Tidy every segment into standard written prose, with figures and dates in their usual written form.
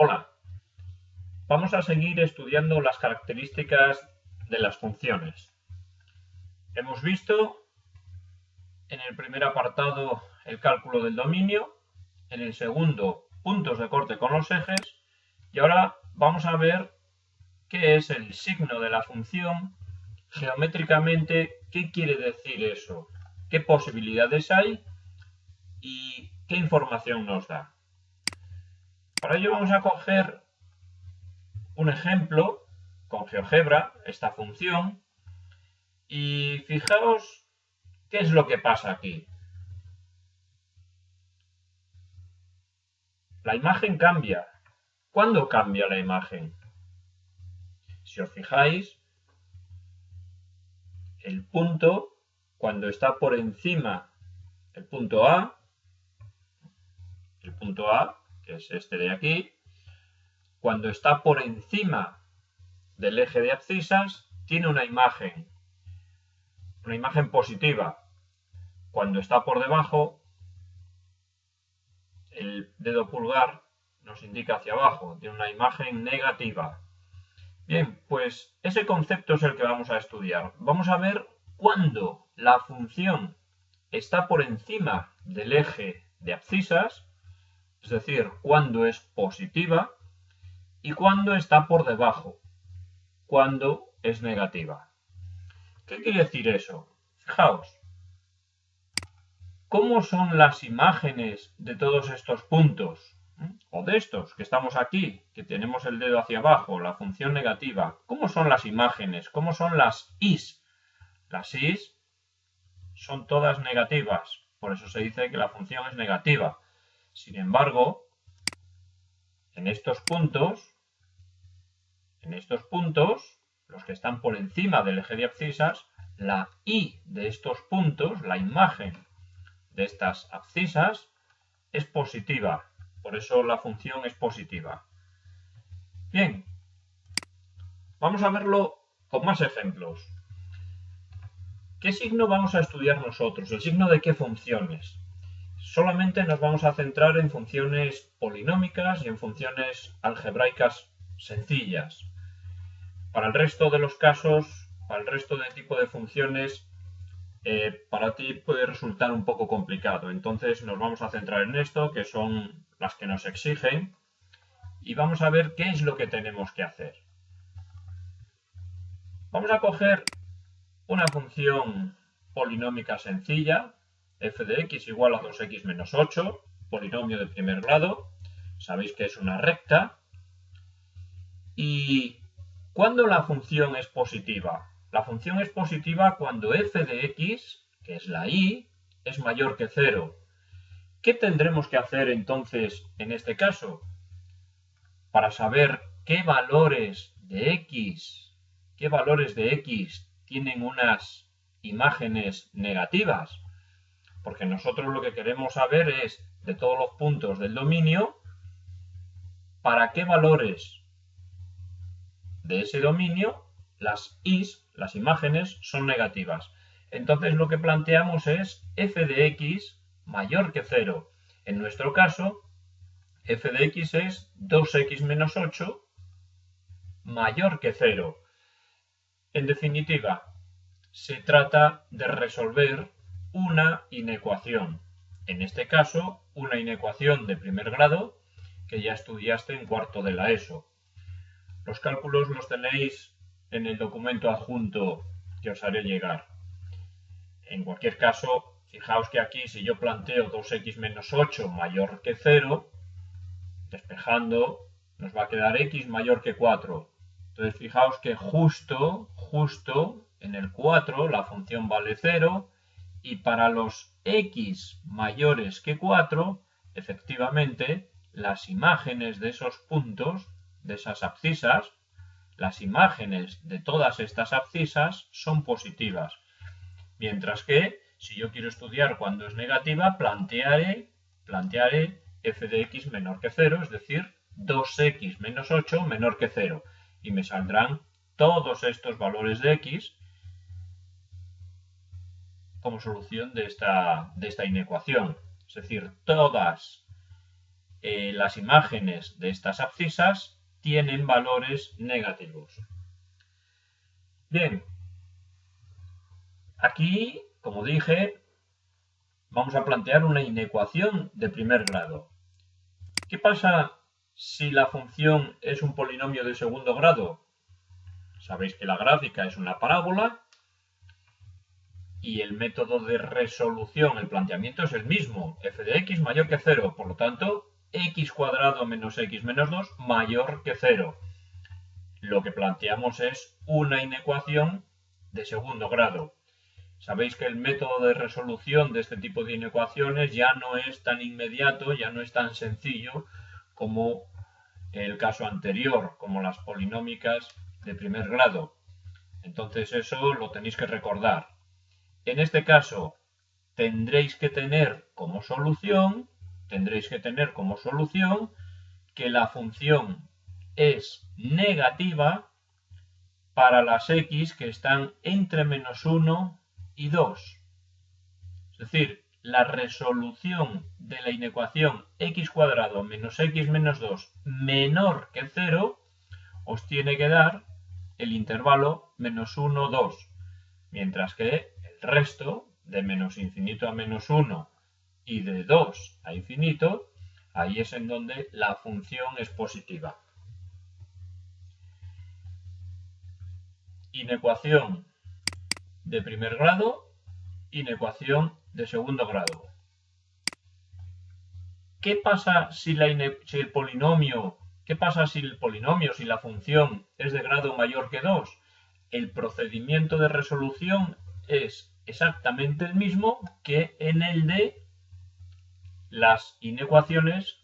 Hola, vamos a seguir estudiando las características de las funciones. Hemos visto en el primer apartado el cálculo del dominio, en el segundo puntos de corte con los ejes y ahora vamos a ver qué es el signo de la función geométricamente, qué quiere decir eso, qué posibilidades hay y qué información nos da. Para ello vamos a coger un ejemplo con GeoGebra, esta función, y fijaos qué es lo que pasa aquí. La imagen cambia. ¿Cuándo cambia la imagen? Si os fijáis, el punto, cuando está por encima del punto A, que es este de aquí, cuando está por encima del eje de abscisas, tiene una imagen positiva. Cuando está por debajo, el dedo pulgar nos indica hacia abajo, tiene una imagen negativa. Bien, pues ese concepto es el que vamos a estudiar. Vamos a ver cuándo la función está por encima del eje de abscisas, es decir, cuándo es positiva, y cuándo está por debajo, cuándo es negativa. ¿Qué quiere decir eso? Fijaos, ¿cómo son las imágenes de todos estos puntos? O de estos que estamos aquí, que tenemos el dedo hacia abajo, la función negativa. ¿Cómo son las imágenes? ¿Cómo son las is? Las is son todas negativas, por eso se dice que la función es negativa. Sin embargo, en estos puntos, los que están por encima del eje de abscisas, la y de estos puntos, la imagen de estas abscisas, es positiva. Por eso la función es positiva. Bien, vamos a verlo con más ejemplos. ¿Qué signo vamos a estudiar nosotros? ¿El signo de qué funciones? Solamente nos vamos a centrar en funciones polinómicas y en funciones algebraicas sencillas. Para el resto de los casos, para el resto de tipo de funciones, para ti puede resultar un poco complicado. Entonces nos vamos a centrar en esto, que son las que nos exigen, y vamos a ver qué es lo que tenemos que hacer. Vamos a coger una función polinómica sencilla, f de x igual a 2x menos 8, polinomio de primer grado, sabéis que es una recta, y ¿cuándo la función es positiva? La función es positiva cuando f de x, que es la y, es mayor que 0. ¿Qué tendremos que hacer entonces en este caso? Para saber qué valores de x tienen unas imágenes negativas. Porque nosotros lo que queremos saber es, de todos los puntos del dominio, para qué valores de ese dominio las is, las imágenes, son negativas. Entonces lo que planteamos es f de x mayor que 0. En nuestro caso, f de x es 2x menos 8 mayor que 0. En definitiva, se trata de resolver una inecuación. En este caso, una inecuación de primer grado que ya estudiaste en cuarto de la ESO. Los cálculos los tenéis en el documento adjunto que os haré llegar. En cualquier caso, fijaos que aquí si yo planteo 2x menos 8 mayor que 0, despejando, nos va a quedar x mayor que 4. Entonces fijaos que justo en el 4 la función vale 0 y para los x mayores que 4, efectivamente, las imágenes de esos puntos, de esas abscisas, las imágenes de todas estas abscisas son positivas. Mientras que, si yo quiero estudiar cuando es negativa, plantearé f de x menor que 0, es decir, 2x menos 8 menor que 0. Y me saldrán todos estos valores de x como solución de esta inecuación. Es decir, todas las imágenes de estas abscisas tienen valores negativos. Bien, aquí, como dije, vamos a plantear una inecuación de primer grado. ¿Qué pasa si la función es un polinomio de segundo grado? Sabéis que la gráfica es una parábola y el método de resolución, el planteamiento es el mismo, f de x mayor que 0, por lo tanto, x cuadrado menos x menos 2 mayor que 0. Lo que planteamos es una inecuación de segundo grado. Sabéis que el método de resolución de este tipo de inecuaciones ya no es tan inmediato, ya no es tan sencillo como el caso anterior, como las polinómicas de primer grado. Entonces eso lo tenéis que recordar. En este caso tendréis que tener como solución que la función es negativa para las x que están entre menos 1 y 2. Es decir, la resolución de la inecuación x cuadrado menos x menos 2 menor que 0 os tiene que dar el intervalo menos 1, 2. Mientras que el resto, de menos infinito a menos 1 y de 2 a infinito, ahí es en donde la función es positiva. Inecuación de primer grado, inecuación de segundo grado. ¿Qué pasa si el polinomio, si la función es de grado mayor que 2? El procedimiento de resolución es exactamente el mismo que en el de las inecuaciones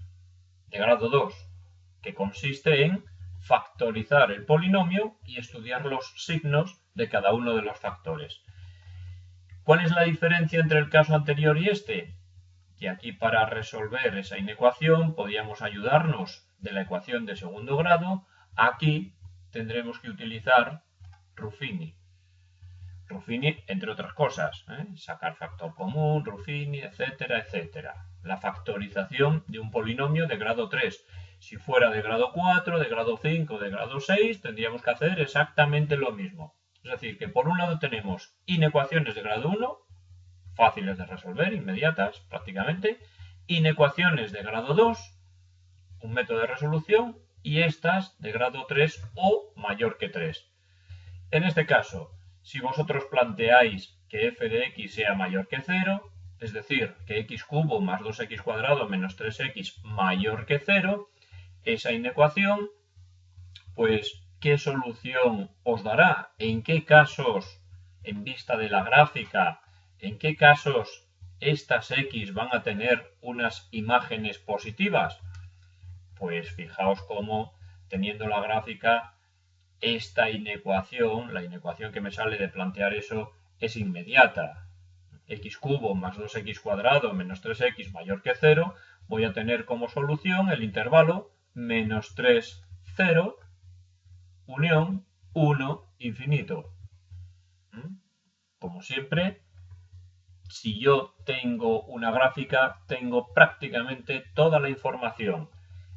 de grado 2, que consiste en factorizar el polinomio y estudiar los signos de cada uno de los factores. ¿Cuál es la diferencia entre el caso anterior y este? Que aquí para resolver esa inecuación podíamos ayudarnos de la ecuación de segundo grado. Aquí tendremos que utilizar Ruffini. Ruffini, entre otras cosas, sacar factor común, Ruffini, etcétera, etcétera. La factorización de un polinomio de grado 3. Si fuera de grado 4, de grado 5, de grado 6, tendríamos que hacer exactamente lo mismo. Es decir, que por un lado tenemos inecuaciones de grado 1, fáciles de resolver, inmediatas prácticamente, inecuaciones de grado 2, un método de resolución, y estas de grado 3 o mayor que 3. En este caso, si vosotros planteáis que f de x sea mayor que 0, es decir, que x cubo más 2x cuadrado menos 3x mayor que 0, esa inecuación, pues, ¿qué solución os dará? ¿En qué casos, en vista de la gráfica, en qué casos estas x van a tener unas imágenes positivas? Pues fijaos cómo, teniendo la gráfica, esta inecuación, la inecuación que me sale de plantear eso, es inmediata. X cubo más 2x cuadrado menos 3x mayor que 0, voy a tener como solución el intervalo menos 3, 0, unión 1, infinito. Como siempre, si yo tengo una gráfica, tengo prácticamente toda la información.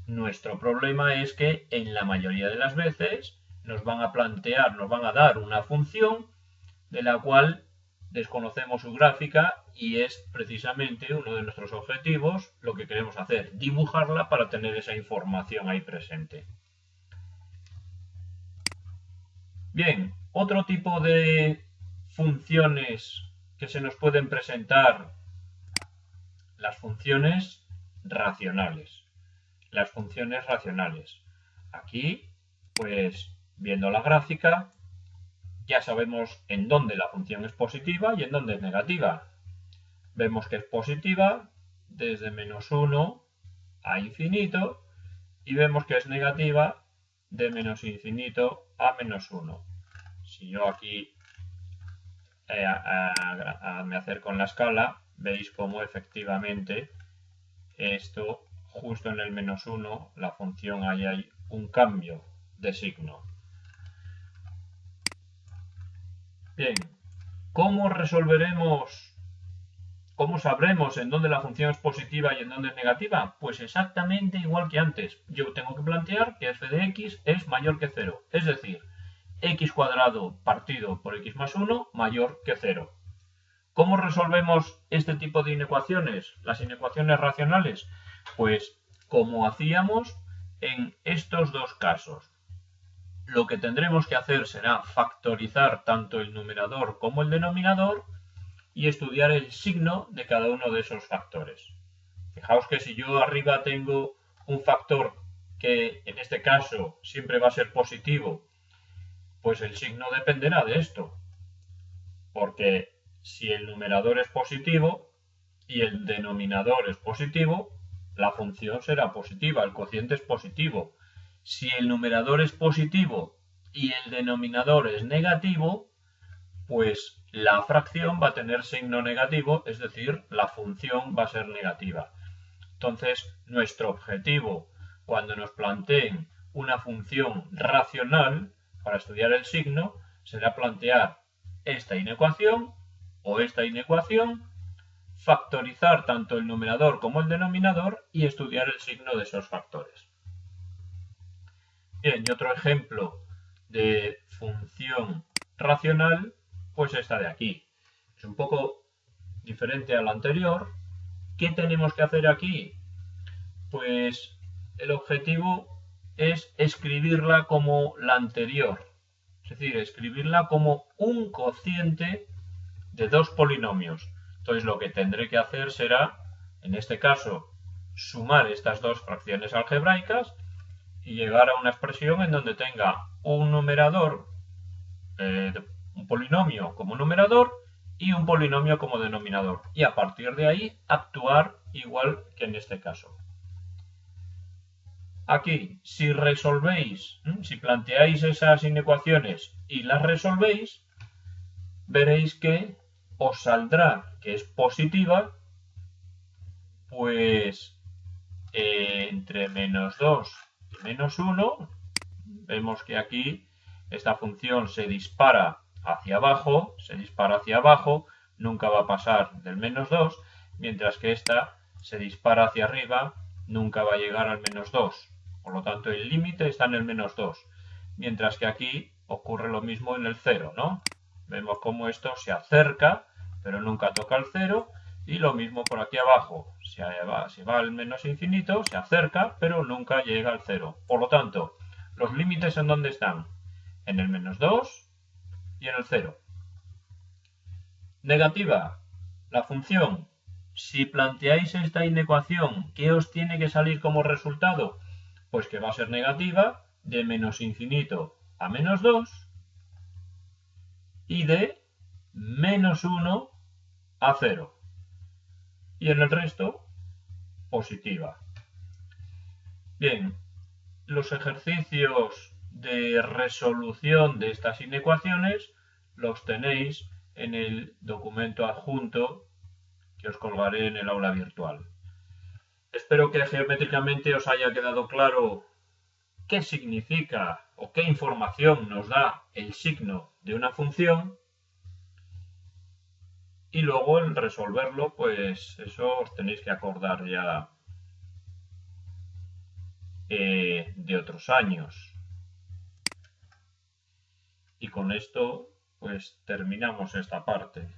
Nuestro problema es que en la mayoría de las veces nos van a dar una función de la cual desconocemos su gráfica y es precisamente uno de nuestros objetivos lo que queremos hacer, dibujarla para tener esa información ahí presente. Bien, otro tipo de funciones que se nos pueden presentar, las funciones racionales. Las funciones racionales. Aquí, pues, viendo la gráfica, ya sabemos en dónde la función es positiva y en dónde es negativa. Vemos que es positiva desde menos 1 a infinito y vemos que es negativa de menos infinito a menos 1. Si yo aquí me acerco en la escala, veis cómo efectivamente esto, justo en el menos 1, la función ahí hay un cambio de signo. Bien, ¿cómo resolveremos ¿Cómo sabremos en dónde la función es positiva y en dónde es negativa? Pues exactamente igual que antes. Yo tengo que plantear que f de x es mayor que 0. Es decir, x cuadrado partido por x más 1 mayor que 0. ¿Cómo resolvemos este tipo de inecuaciones? Las inecuaciones racionales. Pues como hacíamos en estos dos casos. Lo que tendremos que hacer será factorizar tanto el numerador como el denominador y estudiar el signo de cada uno de esos factores. Fijaos que si yo arriba tengo un factor que en este caso siempre va a ser positivo, pues el signo dependerá de esto. Porque si el numerador es positivo y el denominador es positivo, la función será positiva, el cociente es positivo. Si el numerador es positivo y el denominador es negativo, pues la fracción va a tener signo negativo, es decir, la función va a ser negativa. Entonces, nuestro objetivo cuando nos planteen una función racional para estudiar el signo será plantear esta inecuación o esta inecuación, factorizar tanto el numerador como el denominador y estudiar el signo de esos factores. Bien, y otro ejemplo de función racional, pues esta de aquí. Es un poco diferente a la anterior. ¿Qué tenemos que hacer aquí? Pues el objetivo es escribirla como la anterior. Es decir, escribirla como un cociente de dos polinomios. Entonces lo que tendré que hacer será, en este caso, sumar estas dos fracciones algebraicas y llegar a una expresión en donde tenga un numerador, un polinomio como numerador y un polinomio como denominador. Y a partir de ahí actuar igual que en este caso. Aquí, si resolvéis, si planteáis esas inecuaciones y las resolvéis, veréis que os saldrá que es positiva, pues entre menos 2 y menos 1, vemos que aquí esta función se dispara hacia abajo, nunca va a pasar del menos 2, mientras que esta se dispara hacia arriba, nunca va a llegar al menos 2. Por lo tanto, el límite está en el menos 2, mientras que aquí ocurre lo mismo en el 0, ¿no? Vemos cómo esto se acerca, pero nunca toca el 0, y lo mismo por aquí abajo. Si va al menos infinito, se acerca, pero nunca llega al 0. Por lo tanto, ¿los límites en dónde están? En el menos 2 y en el 0. Negativa. La función. Si planteáis esta inecuación, ¿qué os tiene que salir como resultado? Pues que va a ser negativa de menos infinito a menos 2 y de menos 1 a 0. Y en el resto, positiva. Bien, los ejercicios de resolución de estas inecuaciones los tenéis en el documento adjunto que os colgaré en el aula virtual. Espero que geométricamente os haya quedado claro qué significa o qué información nos da el signo de una función y luego el resolverlo, pues eso os tenéis que acordar ya de otros años. Y con esto pues terminamos esta parte.